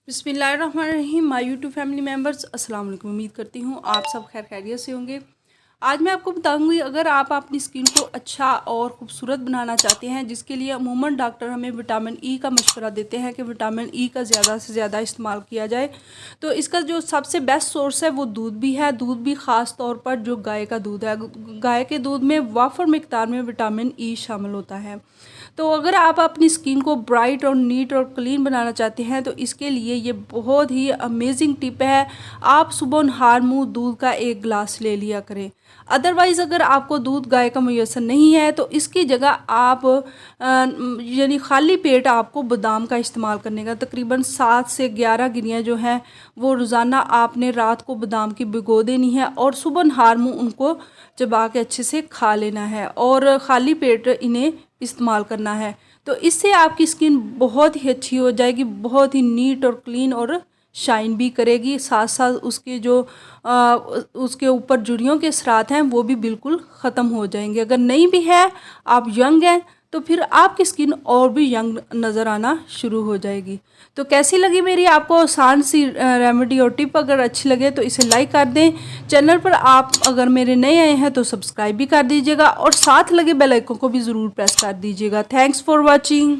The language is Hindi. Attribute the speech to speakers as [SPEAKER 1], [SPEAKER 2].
[SPEAKER 1] बिस्मिल्लाहिर्रहमानिर्रहीम। माय यूट्यूब फैमिली मेम्बर्स, अस्सलाम वालेकुम। उम्मीद करती हूँ आप सब खैर खैरियत से होंगे। आज मैं आपको बताऊंगी, अगर आप अपनी स्किन को अच्छा और ख़ूबसूरत बनाना चाहते हैं, जिसके लिए अमूमन डॉक्टर हमें विटामिन ई का मशवरा देते हैं कि विटामिन ई का ज़्यादा से ज़्यादा इस्तेमाल किया जाए। तो इसका जो सबसे बेस्ट सोर्स है वो दूध भी है। दूध भी ख़ास तौर पर जो गाय का दूध है, गाय के दूध में वाफर मिकदार में विटामिन ई शामिल होता है। तो अगर आप अपनी स्किन को ब्राइट और नीट और क्लीन बनाना चाहते हैं तो इसके लिए ये बहुत ही अमेजिंग टिप है। आप सुबह नहार मुँह दूध का 1 गिलास ले लिया करें। अदरवाइज़ अगर आपको दूध गाय का मुयस्सर नहीं है तो इसकी जगह आप यानी खाली पेट आपको बादाम का इस्तेमाल करने का, तकरीबन 7 से 11 गिरियाँ जो हैं वो रोज़ाना आपने रात को बादाम की भिगो देनी है और सुबह नहार मुँह उनको चबा के अच्छे से खा लेना है और ख़ाली पेट इन्हें इस्तेमाल करना है। तो इससे आपकी स्किन बहुत ही अच्छी हो जाएगी, बहुत ही नीट और क्लीन और शाइन भी करेगी। साथ साथ उसके जो उसके ऊपर झुर्रियों के असरात हैं वो भी बिल्कुल ख़त्म हो जाएंगे। अगर नहीं भी है, आप यंग हैं, तो फिर आपकी स्किन और भी यंग नज़र आना शुरू हो जाएगी। तो कैसी लगी मेरी आपको आसान सी रेमेडी और टिप? अगर अच्छी लगे तो इसे लाइक कर दें। चैनल पर आप अगर मेरे नए आए हैं तो सब्सक्राइब भी कर दीजिएगा और साथ लगे बेल आइकन को भी ज़रूर प्रेस कर दीजिएगा। Thanks for watching.